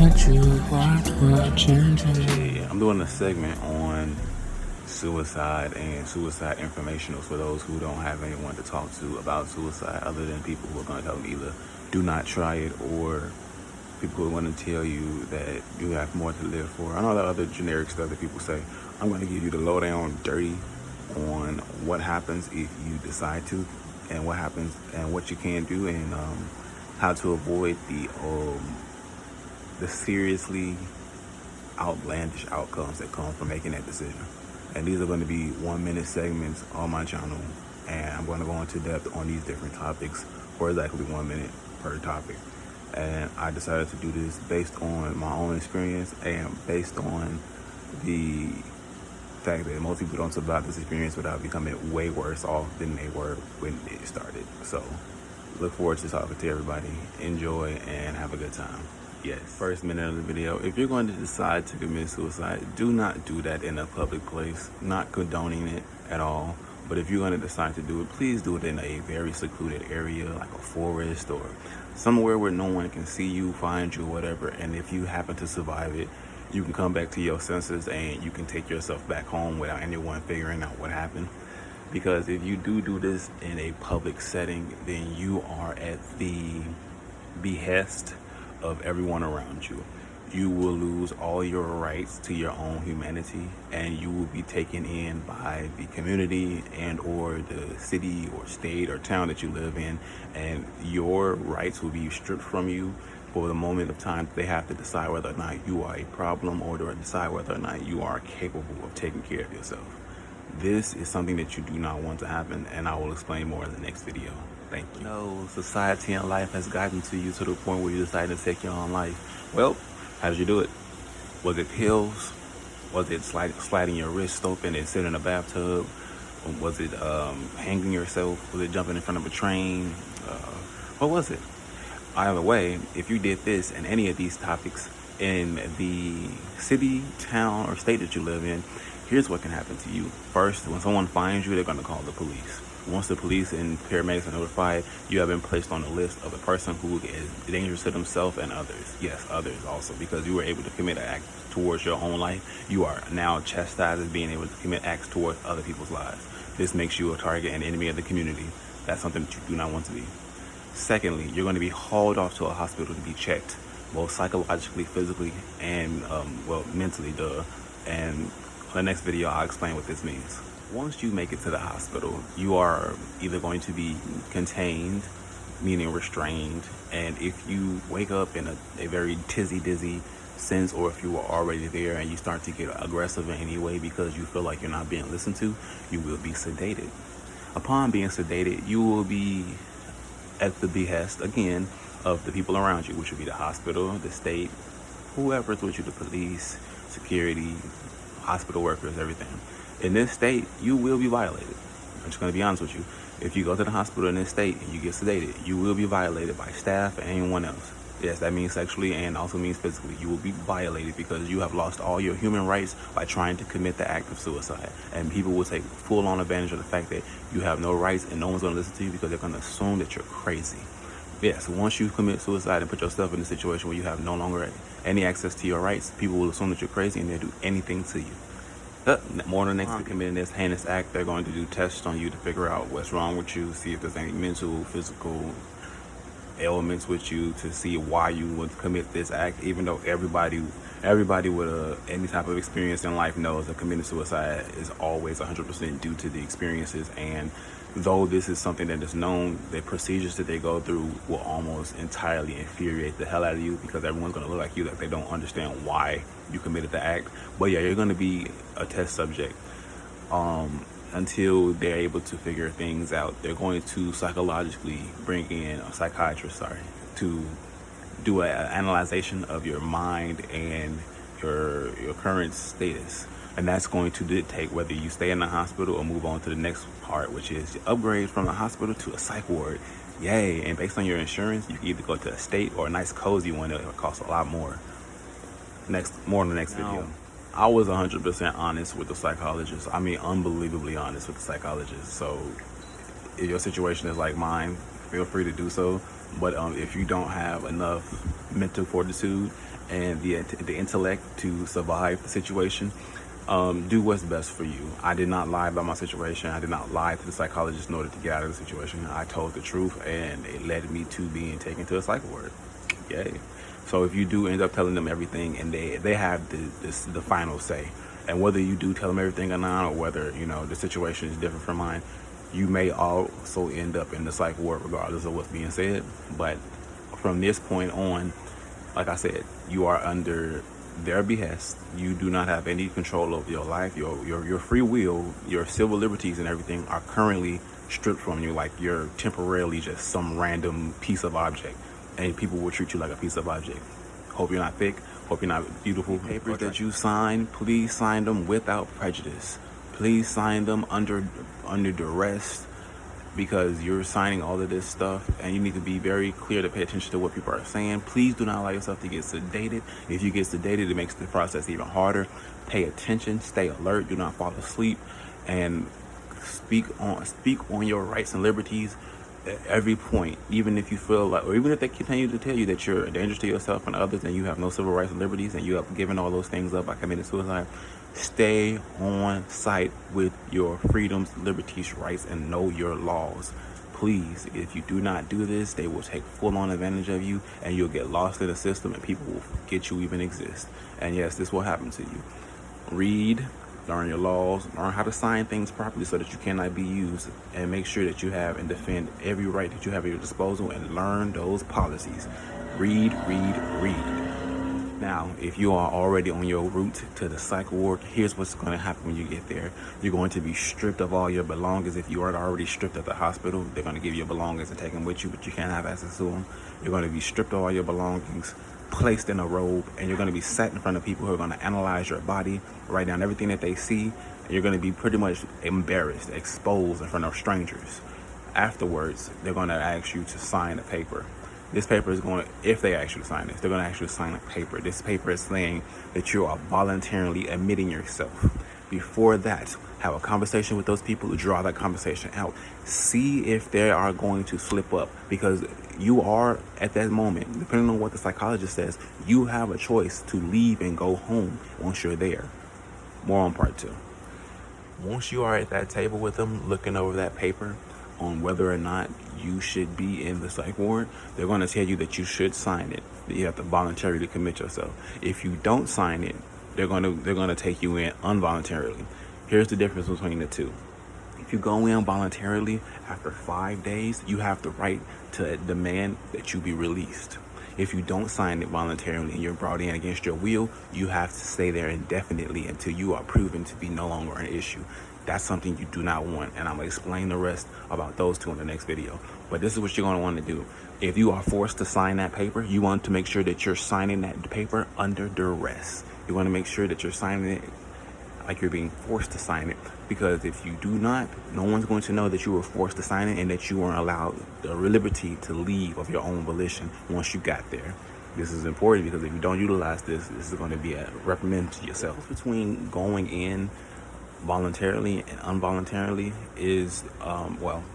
I'm doing a segment on suicide and suicide informationals for those who don't have anyone to talk to about suicide other than people who are going to tell them either do not try it or people who want to tell you that you have more to live for. I know that other generic stuff that people say. I'm going to give you the lowdown dirty on what happens if you decide to, and what happens and what you can do, and how to avoid the seriously outlandish outcomes that come from making that decision. And these are going to be 1-minute segments on my channel, and I'm going to go into depth on these different topics for exactly 1 minute per topic. And I decided to do this based on my own experience and based on the fact that most people don't survive this experience without becoming way worse off than they were when it started. So look forward to talking to everybody. Enjoy and have a good time. Yes. First minute of the video, if you're going to decide to commit suicide, do not do that in a public place. Not condoning it at all. But if you're going to decide to do it, please do it in a very secluded area, like a forest or somewhere where no one can see you, find you, whatever. And if you happen to survive it, you can come back to your senses and you can take yourself back home without anyone figuring out what happened. Because if you do this in a public setting, then you are at the behest of everyone around you. You will lose all your rights to your own humanity, and you will be taken in by the community and or the city or state or town that you live in, and your rights will be stripped from you for the moment of time. They have to decide whether or not you are a problem or to decide whether or not you are capable of taking care of yourself. This is something that you do not want to happen, and I will explain more in the next video. Thank you. No, society and life has gotten to you to the point where you decided to take your own life. Well, how did you do it? Was it pills? Was it sliding your wrist open and sitting in a bathtub? Was it hanging yourself? Was it jumping in front of a train? What was it? Either way, if you did this and any of these topics in the city, town, or state that you live in, here's what can happen to you. First, when someone finds you, they're going to call the police. Once the police and paramedics are notified, you have been placed on the list of a person who is dangerous to themselves and others. Yes, others also, because you were able to commit an act towards your own life. You are now chastised as being able to commit acts towards other people's lives. This makes you a target and enemy of the community. That's something that you do not want to be. Secondly, you're going to be hauled off to a hospital to be checked, both psychologically, physically, and mentally. And on the next video, I'll explain what this means. Once you make it to the hospital, you are either going to be contained, meaning restrained, and if you wake up in a very dizzy sense, or if you were already there and you start to get aggressive in any way because you feel like you're not being listened to, you will be sedated. Upon being sedated, you will be at the behest, again, of the people around you, which would be the hospital, the state, whoever's with you, the police, security, hospital workers, everything. In this state, you will be violated. I'm just going to be honest with you. If you go to the hospital in this state and you get sedated, you will be violated by staff and anyone else. Yes, that means sexually and also means physically. You will be violated because you have lost all your human rights by trying to commit the act of suicide. And people will take full-on advantage of the fact that you have no rights and no one's going to listen to you because they're going to assume that you're crazy. Yes, once you commit suicide and put yourself in a situation where you have no longer any access to your rights, people will assume that you're crazy and they'll do anything to you. More than next to committing this heinous act, they're going to do tests on you to figure out what's wrong with you, see if there's any mental, physical ailments with you, to see why you would commit this act, even though everybody with any type of experience in life knows that committing suicide is always 100% due to the experiences. And though this is something that is known, the procedures that they go through will almost entirely infuriate the hell out of you, because everyone's going to look like you, like they don't understand why you committed the act. But yeah, you're going to be a test subject until they're able to figure things out. They're going to psychologically bring in a psychiatrist, to do an analyzation of your mind and your current status. And that's going to dictate whether you stay in the hospital or move on to the next part, which is upgrade from the hospital to a psych ward. Yay. And based on your insurance, you can either go to a state or a nice cozy one that will cost a lot more. More in the next video. I was 100% honest with the psychologist. I mean, unbelievably honest with the psychologist. So if your situation is like mine, feel free to do so. But if you don't have enough mental fortitude and the intellect to survive the situation, do what's best for you. I did not lie about my situation. I did not lie to the psychologist in order to get out of the situation. I told the truth, and it led me to being taken to a psych ward. Yay. So if you do end up telling them everything, and they have the final say, and whether you do tell them everything or not, or whether, you know, the situation is different from mine, you may also end up in the psych ward regardless of what's being said. But from this point on, like I said, you are under their behest. You do not have any control over your life. Your free will, your civil liberties and everything are currently stripped from you, like you're temporarily just some random piece of object, and people will treat you like a piece of object. Hope you're not thick. Hope you're not beautiful. Papers that you sign, please sign them without prejudice. Please sign them under duress, because you're signing all of this stuff, and you need to be very clear to pay attention to what people are saying. Please do not allow yourself to get sedated. If you get sedated, it makes the process even harder. Pay attention, stay alert, do not fall asleep, and speak on your rights and liberties at every point. Even if you feel like, or even if they continue to tell you that you're a danger to yourself and others, and you have no civil rights and liberties, and you have given all those things up by committing suicide, stay on site with your freedoms, liberties, rights, and know your laws. Please, if you do not do this, they will take full-on advantage of you, and you'll get lost in the system, and people will forget you even exist. And yes, this will happen to you. Read, learn your laws, learn how to sign things properly so that you cannot be used, and make sure that you have and defend every right that you have at your disposal, and learn those policies. Read, read, read. Now, if you are already on your route to the psych ward, here's what's going to happen when you get there. You're going to be stripped of all your belongings. If you aren't already stripped at the hospital, they're going to give you your belongings and take them with you, but you can't have access to them. You're going to be stripped of all your belongings, placed in a robe, and you're going to be sat in front of people who are going to analyze your body, write down everything that they see, and you're going to be pretty much embarrassed, exposed in front of strangers. Afterwards, they're going to ask you to sign a paper. This paper is going to, if they actually sign this, they're going to actually sign a paper. This paper is saying that you are voluntarily admitting yourself. Before that, have a conversation with those people, draw that conversation out. See if they are going to slip up, because you are, at that moment, depending on what the psychologist says, you have a choice to leave and go home once you're there. More on part 2. Once you are at that table with them, looking over that paper on whether or not you should be in the psych ward, they're going to tell you that you should sign it. You have to voluntarily commit yourself. If you don't sign it, they're going to take you in involuntarily. Here's the difference between the two. If you go in voluntarily, after 5 days, you have the right to demand that you be released. If you don't sign it voluntarily and you're brought in against your will, you have to stay there indefinitely until you are proven to be no longer an issue. That's something you do not want, and I'm going to explain the rest about those two in the next video. But this is what you're going to want to do. If you are forced to sign that paper, you want to make sure that you're signing that paper under duress. You want to make sure that you're signing it like you're being forced to sign it, because if you do not, no one's going to know that you were forced to sign it and that you weren't allowed the liberty to leave of your own volition once you got there. This is important, because if you don't utilize this, this is going to be a reprimand to yourself. Between going in voluntarily and involuntarily is,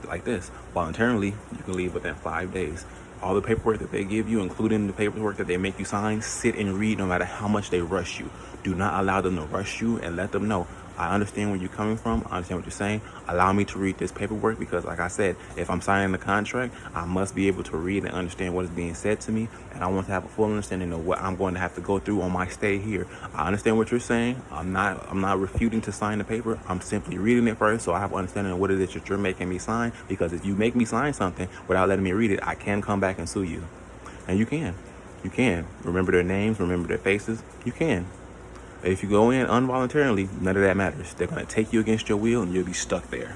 like this. Voluntarily, you can leave within 5 days. All the paperwork that they give you, including the paperwork that they make you sign, sit and read no matter how much they rush you. Do not allow them to rush you, and let them know, I understand where you're coming from. I understand what you're saying. Allow me to read this paperwork, because like I said, if I'm signing the contract, I must be able to read and understand what is being said to me, and I want to have a full understanding of what I'm going to have to go through on my stay here. I understand what you're saying. I'm not refuting to sign the paper. I'm simply reading it first, so I have an understanding of what it is that you're making me sign, because if you make me sign something without letting me read it, I can come back and sue you. And you can. You can. Remember their names, remember their faces. You can. If you go in involuntarily, none of that matters. They're going to take you against your will, and you'll be stuck there.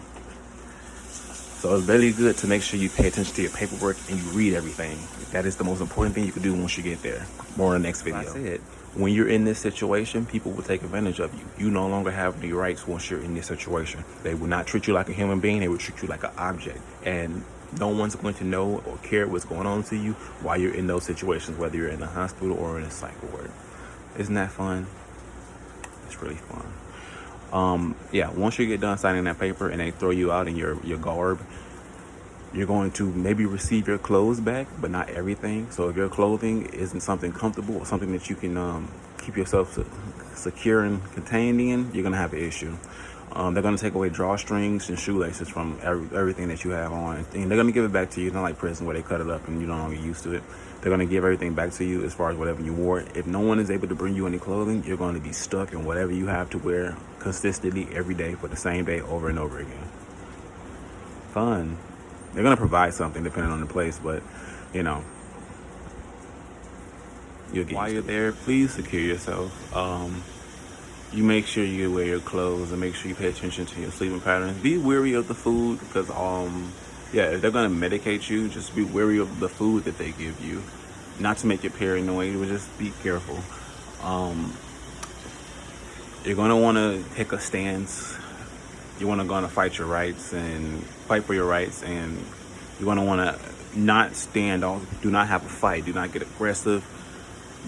So it's really good to make sure you pay attention to your paperwork and you read everything. That is the most important thing you can do once you get there. More in the next video. Like I said, when you're in this situation, people will take advantage of you. You no longer have any rights once you're in this situation. They will not treat you like a human being. They will treat you like an object. And no one's going to know or care what's going on to you while you're in those situations, whether you're in the hospital or in a psych ward. Isn't that fun? It's really fun. Once you get done signing that paper and they throw you out in your garb, You're going to maybe receive your clothes back, but not everything. So if your clothing isn't something comfortable or something that you can keep yourself secure and contained in, you're going to have an issue. They're going to take away drawstrings and shoelaces from everything that you have on. And they're going to give it back to you. Not like prison where they cut it up and you don't get used to it. They're going to give everything back to you as far as whatever you wore. If no one is able to bring you any clothing, you're going to be stuck in whatever you have to wear consistently every day for the same day over and over again. Fun. They're going to provide something depending on the place, but, you know, you'll get while you're there, please secure yourself. You make sure you wear your clothes and make sure you pay attention to your sleeping patterns. Be wary of the food because, if they're going to medicate you, just be wary of the food that they give you. Not to make you paranoid, but just be careful. You're going to want to take a stance. You're going to fight your rights and fight for your rights, and you're going to want to not stand off. Do not have a fight. Do not get aggressive.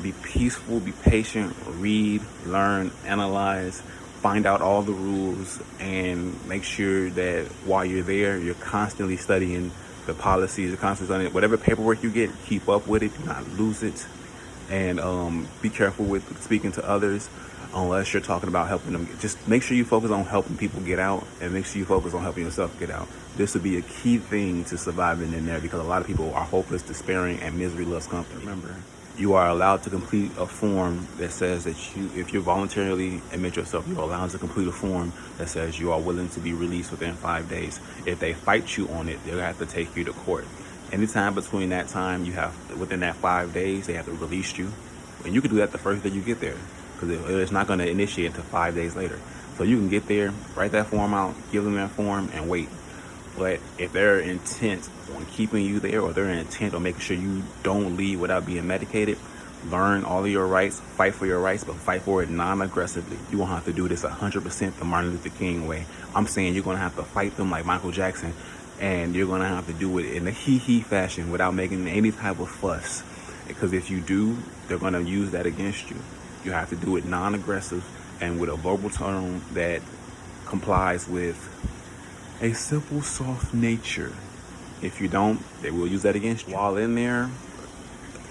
Be peaceful, be patient, read, learn, analyze, find out all the rules, and make sure that while you're there, you're constantly studying the policies, you're constantly studying whatever paperwork you get, keep up with it, do not lose it, and be careful with speaking to others unless you're talking about helping them. Just make sure you focus on helping people get out and make sure you focus on helping yourself get out. This would be a key thing to surviving in there because a lot of people are hopeless, despairing, and misery loves company. Remember, you are allowed to complete a form that says that if you voluntarily admit yourself, you're allowed to complete a form that says you are willing to be released within 5 days. If they fight you on it, they'll have to take you to court. Anytime between that time, within that 5 days, they have to release you. And you can do that the first day you get there because it's not going to initiate until 5 days later. So you can get there, write that form out, give them that form, and wait. But if they're intent on keeping you there or they're intent on making sure you don't leave without being medicated, learn all of your rights, fight for your rights, but fight for it non-aggressively. You won't have to do this 100% the Martin Luther King way. I'm saying you're going to have to fight them like Michael Jackson, and you're going to have to do it in a hee-hee fashion without making any type of fuss. Because if you do, they're going to use that against you. You have to do it non-aggressive and with a verbal tone that complies with a simple, soft nature. If you don't, they will use that against you. While in there,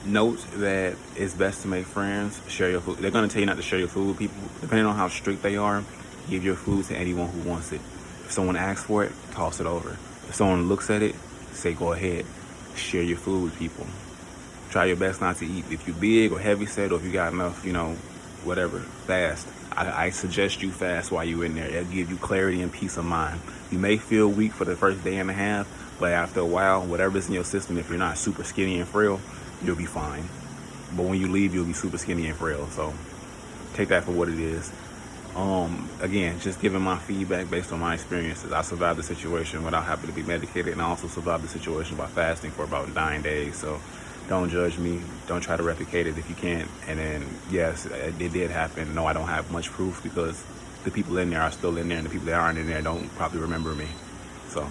note that it's best to make friends, share your food. They're going to tell you not to share your food with people. Depending on how strict they are, give your food to anyone who wants it. If someone asks for it, toss it over. If someone looks at it, say go ahead. Share your food with people. Try your best not to eat. If you're big or heavy set or if you got enough, whatever, fast. I suggest you fast while you're in there. It'll give you clarity and peace of mind. You may feel weak for the first day and a half, but after a while, whatever's in your system, if you're not super skinny and frail, you'll be fine. But when you leave, you'll be super skinny and frail. So take that for what it is. Again, just giving my feedback based on my experiences. I survived the situation without having to be medicated, and I also survived the situation by fasting for about 9 days. So don't judge me. Don't try to replicate it if you can't. And then, yes, it did happen. No, I don't have much proof because the people in there are still in there, and the people that aren't in there don't probably remember me. So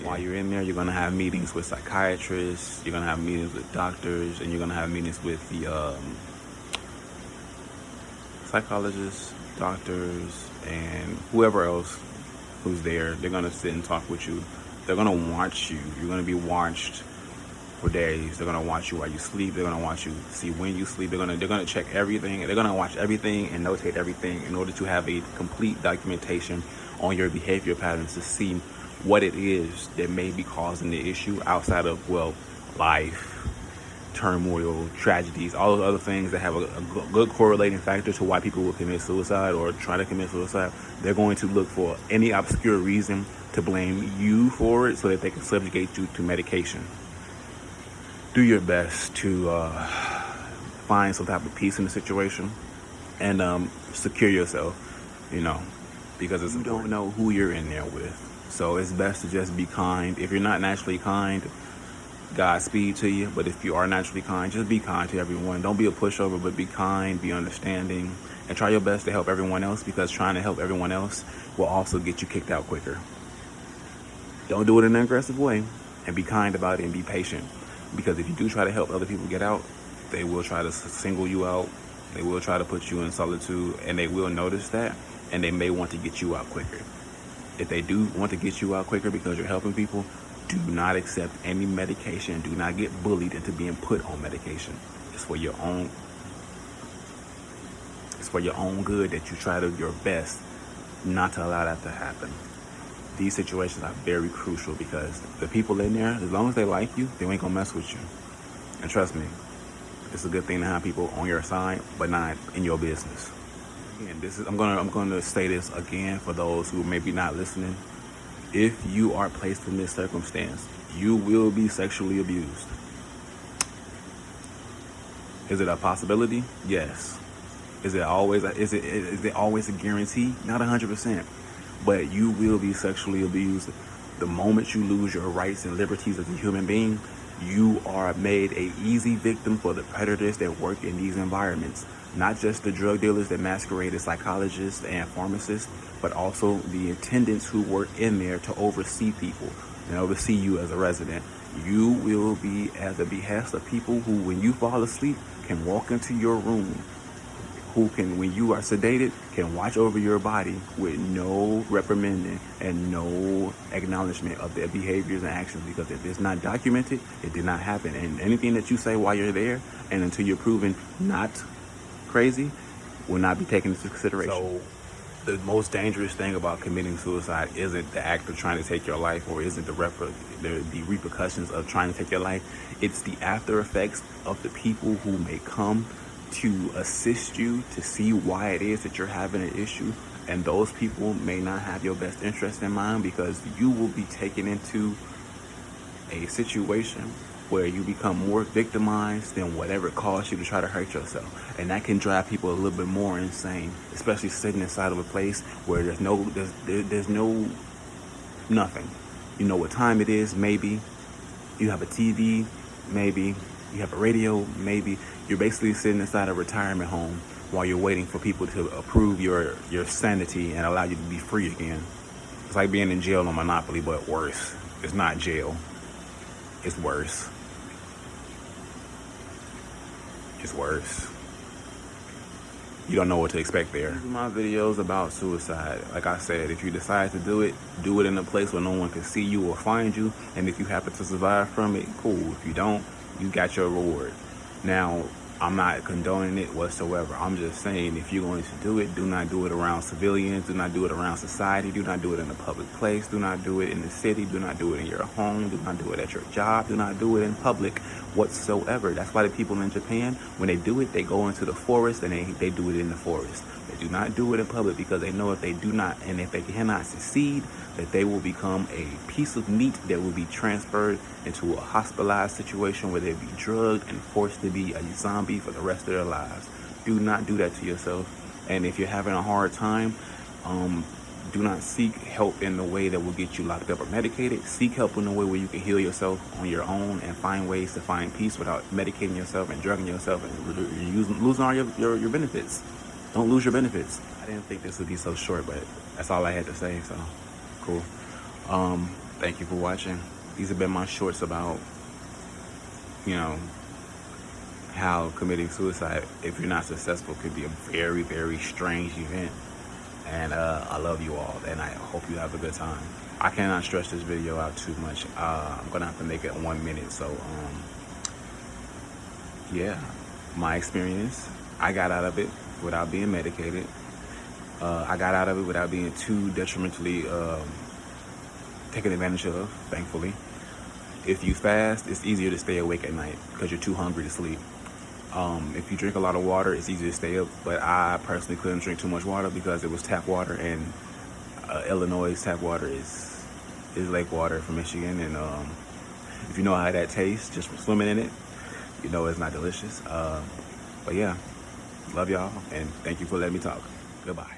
while you're in there, you're going to have meetings with psychiatrists, you're going to have meetings with doctors, and you're going to have meetings with the psychologists, doctors, and whoever else who's there. They're going to sit and talk with you. They're going to watch you. You're going to be watched for days. They're going to watch you while you sleep. They're going to watch you see when you sleep. They're going to check everything. They're going to watch everything and notate everything in order to have a complete documentation on your behavior patterns to see what it is that may be causing the issue outside of, life, turmoil, tragedies, all those other things that have a good correlating factor to why people will commit suicide or try to commit suicide. They're going to look for any obscure reason to blame you for it so that they can subjugate you to medication. Do your best to find some type of peace in the situation and secure yourself, because you don't know who you're in there with. So it's best to just be kind. If you're not naturally kind, Godspeed to you. But if you are naturally kind, just be kind to everyone. Don't be a pushover, but be kind, be understanding, and try your best to help everyone else, because trying to help everyone else will also get you kicked out quicker. Don't do it in an aggressive way, and be kind about it and be patient. Because if you do try to help other people get out, they will try to single you out. They will try to put you in solitude, and they will notice that, and they may want to get you out quicker. If they do want to get you out quicker because you're helping people, Do not accept any medication. Do not get bullied into being put on medication. It's for your own. It's for your own good that you try to your best not to allow that to happen. These situations are very crucial because the people in there, as long as they like you, they ain't gonna mess with you. And trust me, it's a good thing to have people on your side, but not in your business. Again, I'm gonna say this again for those who may be not listening. If you are placed in this circumstance, you will be sexually abused. Is it a possibility? Yes. Is it always a guarantee? Not 100%. But you will be sexually abused. The moment you lose your rights and liberties as a human being, you are made an easy victim for the predators that work in these environments. Not just the drug dealers that masquerade as psychologists and pharmacists, but also the attendants who work in there to oversee people and oversee you as a resident. You will be at the behest of people who, when you fall asleep, can walk into your room, who can, when you are sedated, can watch over your body with no reprimanding and no acknowledgement of their behaviors and actions. Because if it's not documented, it did not happen. And anything that you say while you're there and until you're proven not crazy will not be taken into consideration. So the most dangerous thing about committing suicide isn't the act of trying to take your life, or isn't the repercussions of trying to take your life. It's the after effects of the people who may come to assist you to see why it is that you're having an issue. And those people may not have your best interest in mind, because you will be taken into a situation where you become more victimized than whatever caused you to try to hurt yourself. And that can drive people a little bit more insane, especially sitting inside of a place where there's no nothing. You know what time it is, maybe. You have a TV, maybe. You have a radio, maybe. You're basically sitting inside a retirement home while you're waiting for people to approve your sanity and allow you to be free again. It's like being in jail on Monopoly, but worse. It's not jail. It's worse. It's worse. You don't know what to expect there. These are my videos about suicide. Like I said, if you decide to do it in a place where no one can see you or find you. And if you happen to survive from it, cool. If you don't, you got your reward. Now, I'm not condoning it whatsoever. I'm just saying, if you're going to do it, do not do it around civilians. Do not do it around society. Do not do it in a public place. Do not do it in the city. Do not do it in your home. Do not do it at your job. Do not do it in public whatsoever. That's why the people in Japan, when they do it, they go into the forest and they do it in the forest. They do not do it in public, because they know if they do not, and if they cannot succeed, that they will become a piece of meat that will be transferred into a hospitalized situation where they'll be drugged and forced to be a zombie for the rest of their lives. Do not do that to yourself. And if you're having a hard time, do not seek help in the way that will get you locked up or medicated. Seek help in the way where you can heal yourself on your own and find ways to find peace without medicating yourself and drugging yourself and losing all your benefits. Don't lose your benefits. I didn't think this would be so short, but that's all I had to say, so cool. Thank you for watching. These have been my shorts about, how committing suicide, if you're not successful, could be a very, very strange event. And I love you all, and I hope you have a good time. I cannot stretch this video out too much. I'm gonna have to make it 1 minute. So yeah, my experience, I got out of it without being medicated. I got out of it without being too detrimentally taken advantage of, thankfully. If you fast, it's easier to stay awake at night because you're too hungry to sleep. If you drink a lot of water, it's easier to stay up, but I personally couldn't drink too much water because it was tap water, and Illinois tap water is lake water from Michigan, and if you know how that tastes just from swimming in it, you know it's not delicious. But yeah, love y'all, and thank you for letting me talk. Goodbye.